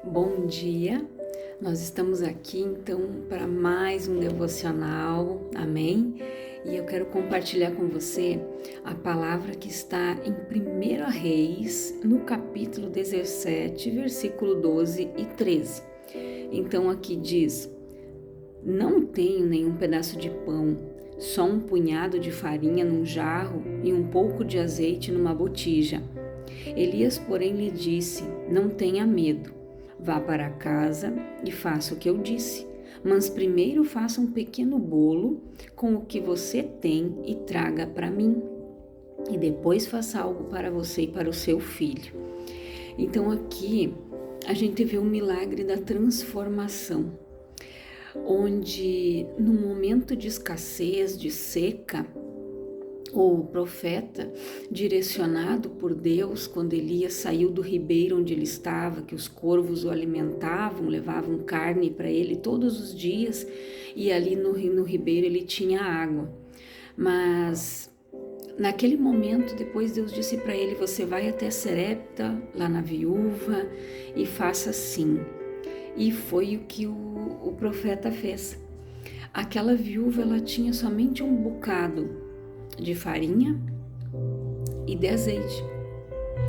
Bom dia, nós estamos aqui então para mais um devocional, amém? E eu quero compartilhar com você a palavra que está em 1 Reis, no capítulo 17, versículo 12 e 13. Então aqui diz: Não tenho nenhum pedaço de pão, só um punhado de farinha num jarro e um pouco de azeite numa botija. Elias, porém, lhe disse: Não tenha medo. Vá para casa e faça o que eu disse, mas primeiro faça um pequeno bolo com o que você tem e traga para mim. E depois faça algo para você e para o seu filho. Então aqui a gente vê o milagre da transformação, onde no momento de escassez, de seca, o profeta, direcionado por Deus, quando Elias saiu do ribeiro onde ele estava, que os corvos o alimentavam, levavam carne para ele todos os dias, e ali no ribeiro ele tinha água. Mas naquele momento, depois Deus disse para ele: você vai até Serepta, lá na viúva, e faça assim. E foi o que o profeta fez. Aquela viúva, ela tinha somente um bocado de farinha e de azeite.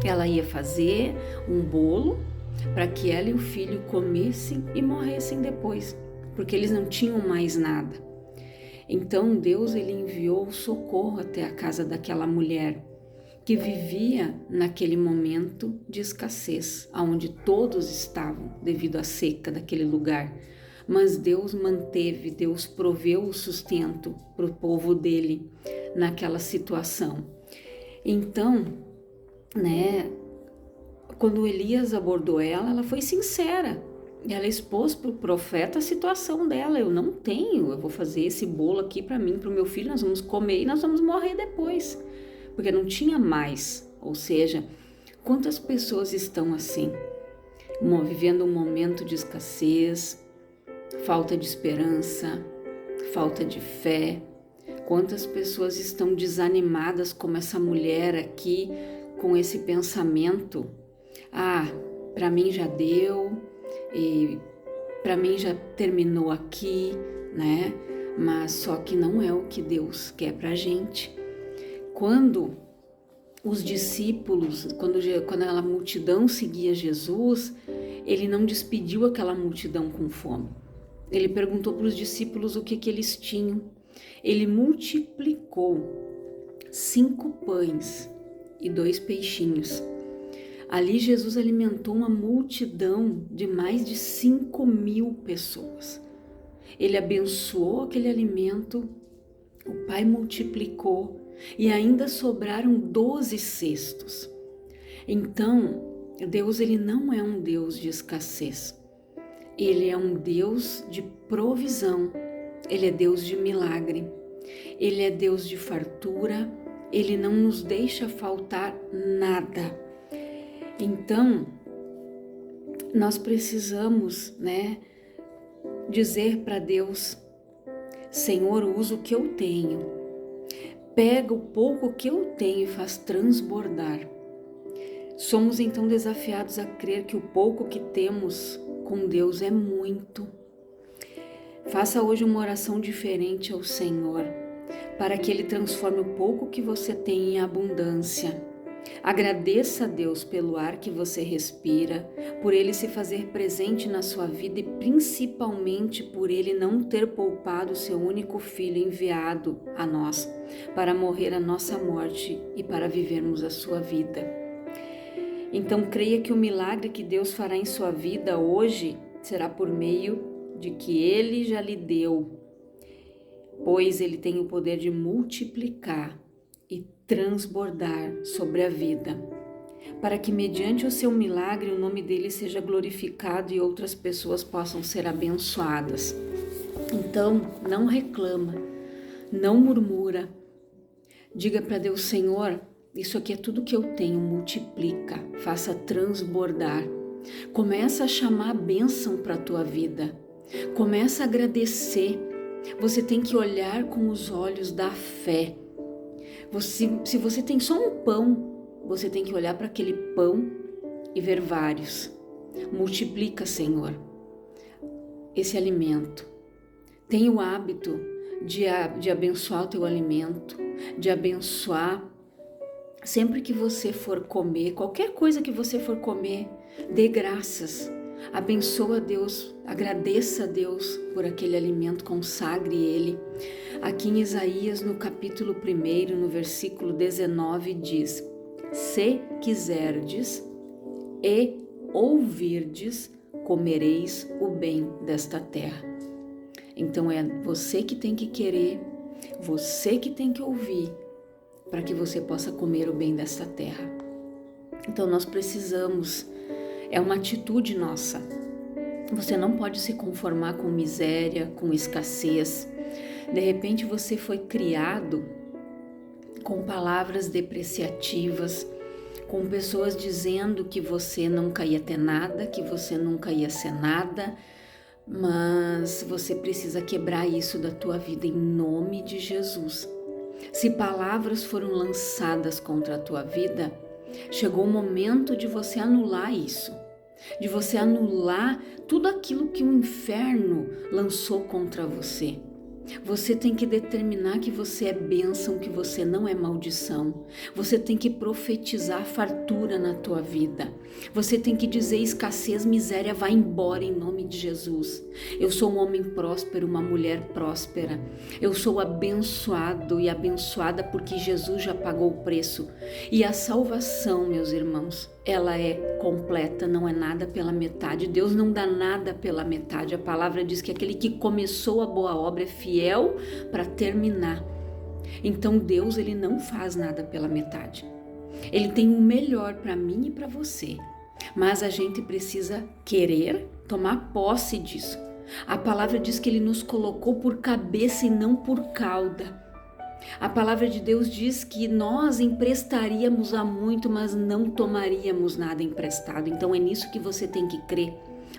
Ela ia fazer um bolo para que ela e o filho comessem e morressem depois, porque eles não tinham mais nada. Então Deus, ele enviou socorro até a casa daquela mulher que vivia naquele momento de escassez, onde todos estavam devido à seca daquele lugar. Mas Deus manteve, Deus proveu o sustento para o povo dele naquela situação. Então, quando Elias abordou ela, ela foi sincera. Ela expôs para o profeta a situação dela: eu não tenho, eu vou fazer esse bolo aqui para mim, para o meu filho, nós vamos comer e nós vamos morrer depois, porque não tinha mais. Ou seja, quantas pessoas estão assim, vivendo um momento de escassez, falta de esperança, falta de fé. Quantas pessoas estão desanimadas como essa mulher aqui, com esse pensamento: para mim já deu, e para mim já terminou aqui, né? Mas só que não é o que Deus quer pra gente. Quando os discípulos, quando a multidão seguia Jesus, ele não despediu aquela multidão com fome. Ele perguntou para os discípulos o que eles tinham. Ele multiplicou 5 pães e 2 peixinhos. Ali Jesus alimentou uma multidão de mais de 5.000 pessoas. Ele abençoou aquele alimento, o Pai multiplicou e ainda sobraram 12 cestos. Então, Deus, ele não é um Deus de escassez. Ele é um Deus de provisão. Ele é Deus de milagre. Ele é Deus de fartura. Ele não nos deixa faltar nada. Então, nós precisamos, dizer para Deus: Senhor, usa o que eu tenho. Pega o pouco que eu tenho e faz transbordar. Somos então desafiados a crer que o pouco que temos com Deus é muito. Faça hoje uma oração diferente ao Senhor, para que Ele transforme o pouco que você tem em abundância. Agradeça a Deus pelo ar que você respira, por Ele se fazer presente na sua vida e principalmente por Ele não ter poupado o seu único filho enviado a nós, para morrer a nossa morte e para vivermos a sua vida. Então creia que o milagre que Deus fará em sua vida hoje será por meio de que Ele já lhe deu, pois Ele tem o poder de multiplicar e transbordar sobre a vida, para que mediante o seu milagre o nome dele seja glorificado e outras pessoas possam ser abençoadas. Então, não reclama, não murmura, diga para Deus: Senhor, isso aqui é tudo que eu tenho, multiplica, faça transbordar. Começa a chamar a bênção para a tua vida, começa a agradecer. Você tem que olhar com os olhos da fé. Se você tem só um pão, você tem que olhar para aquele pão e ver vários. Multiplica, Senhor, esse alimento. Tenha o hábito de abençoar o teu alimento, de abençoar sempre que você for comer, qualquer coisa que você for comer, dê graças. Abençoa a Deus, agradeça a Deus por aquele alimento, consagre ele. Aqui em Isaías, no capítulo 1, no versículo 19, diz: se quiserdes e ouvirdes, comereis o bem desta terra. Então é você que tem que querer, você que tem que ouvir, para que você possa comer o bem desta terra. Então nós precisamos, é uma atitude nossa. Você não pode se conformar com miséria, com escassez. De repente você foi criado com palavras depreciativas, com pessoas dizendo que você nunca ia ter nada, que você nunca ia ser nada, mas você precisa quebrar isso da tua vida em nome de Jesus. Se palavras foram lançadas contra a tua vida, chegou o momento de você anular isso, de você anular tudo aquilo que o inferno lançou contra você. Você tem que determinar que você é bênção, que você não é maldição. Você tem que profetizar fartura na tua vida. Você tem que dizer: escassez, miséria, vai embora em nome de Jesus. Eu sou um homem próspero, uma mulher próspera. Eu sou abençoado e abençoada porque Jesus já pagou o preço. E a salvação, meus irmãos, ela é completa, não é nada pela metade. Deus não dá nada pela metade. A palavra diz que aquele que começou a boa obra é fiel para terminar. Então Deus, ele não faz nada pela metade. Ele tem o melhor para mim e para você. Mas a gente precisa querer tomar posse disso. A palavra diz que ele nos colocou por cabeça e não por cauda. A palavra de Deus diz que nós emprestaríamos a muito, mas não tomaríamos nada emprestado. Então é nisso que você tem que crer.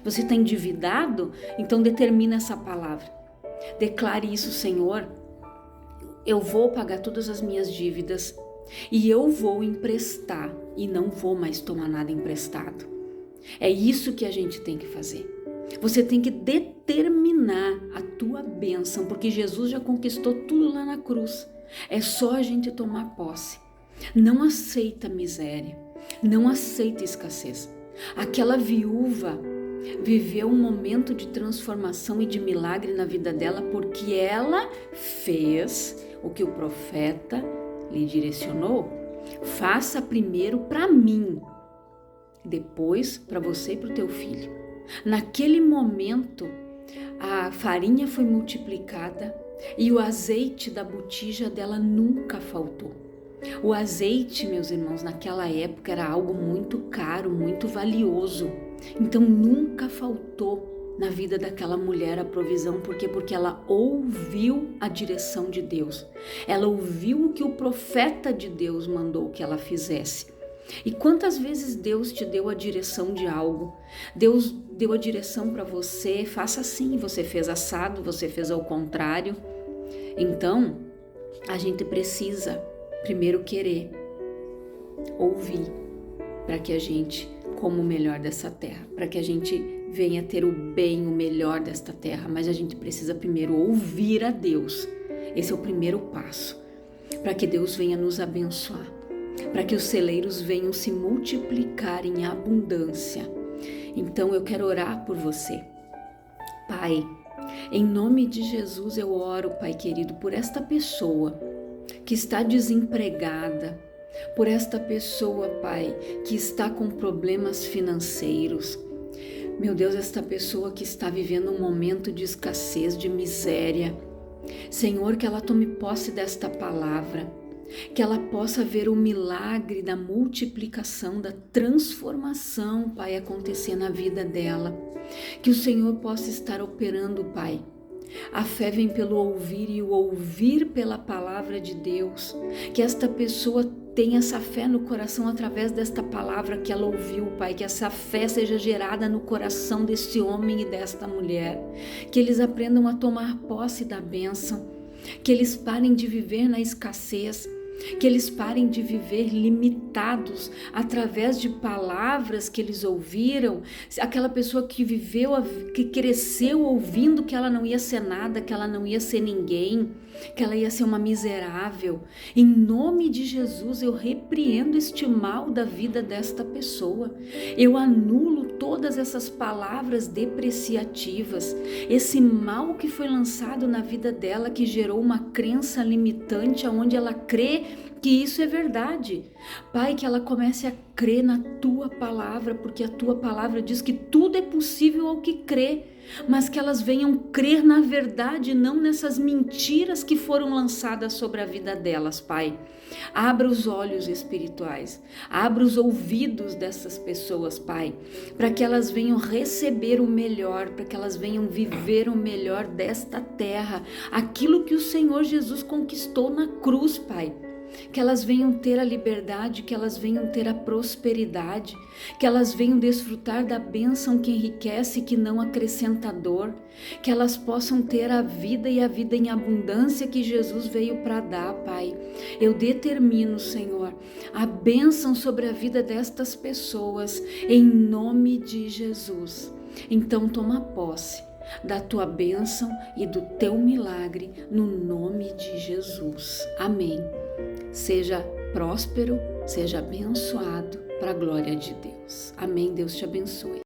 Você está endividado? Então determina essa palavra. Declare isso: Senhor, eu vou pagar todas as minhas dívidas e eu vou emprestar e não vou mais tomar nada emprestado. É isso que a gente tem que fazer. Você tem que determinar a tua bênção, porque Jesus já conquistou tudo lá na cruz. É só a gente tomar posse. Não aceita miséria, não aceita escassez. Aquela viúva viveu um momento de transformação e de milagre na vida dela, porque ela fez o que o profeta lhe direcionou. Faça primeiro para mim, depois para você e para o teu filho. Naquele momento, a farinha foi multiplicada e o azeite da botija dela nunca faltou. O azeite, meus irmãos, naquela época era algo muito caro, muito valioso. Então nunca faltou na vida daquela mulher a provisão. Por quê? Porque ela ouviu a direção de Deus. Ela ouviu o que o profeta de Deus mandou que ela fizesse. E quantas vezes Deus te deu a direção de algo? Deus deu a direção para você: faça assim, você fez assado, você fez ao contrário. Então, a gente precisa primeiro querer, ouvir, para que a gente coma o melhor dessa terra, para que a gente venha ter o bem, o melhor desta terra. Mas a gente precisa primeiro ouvir a Deus. Esse é o primeiro passo, para que Deus venha nos abençoar, para que os celeiros venham se multiplicar em abundância. Então eu quero orar por você. Pai, em nome de Jesus eu oro, Pai querido, por esta pessoa que está desempregada, por esta pessoa, Pai, que está com problemas financeiros. Meu Deus, esta pessoa que está vivendo um momento de escassez, de miséria. Senhor, que ela tome posse desta palavra, que ela possa ver o milagre da multiplicação, da transformação, Pai, acontecer na vida dela. Que o Senhor possa estar operando, Pai. A fé vem pelo ouvir e o ouvir pela palavra de Deus. Que esta pessoa tenha essa fé no coração através desta palavra que ela ouviu, Pai. Que essa fé seja gerada no coração deste homem e desta mulher. Que eles aprendam a tomar posse da bênção. Que eles parem de viver na escassez. Que eles parem de viver limitados através de palavras que eles ouviram. Aquela pessoa que viveu, que cresceu ouvindo que ela não ia ser nada, que ela não ia ser ninguém, que ela ia ser uma miserável. Em nome de Jesus, eu repreendo este mal da vida desta pessoa. Eu anulo todas essas palavras depreciativas, esse mal que foi lançado na vida dela, que gerou uma crença limitante, onde ela crê que isso é verdade. Pai, que ela comece a crer na tua palavra, porque a tua palavra diz que tudo é possível ao que crê, mas que elas venham crer na verdade, não nessas mentiras que foram lançadas sobre a vida delas, Pai. Abra os olhos espirituais, abra os ouvidos dessas pessoas, Pai, para que elas venham receber o melhor, para que elas venham viver o melhor desta terra, aquilo que o Senhor Jesus conquistou na cruz, Pai. Que elas venham ter a liberdade, que elas venham ter a prosperidade, que elas venham desfrutar da bênção que enriquece e que não acrescenta dor, que elas possam ter a vida e a vida em abundância que Jesus veio para dar, Pai. Eu determino, Senhor, a bênção sobre a vida destas pessoas, em nome de Jesus. Então toma posse da tua bênção e do teu milagre, no nome de Jesus. Amém. Seja próspero, seja abençoado para a glória de Deus. Amém. Deus te abençoe.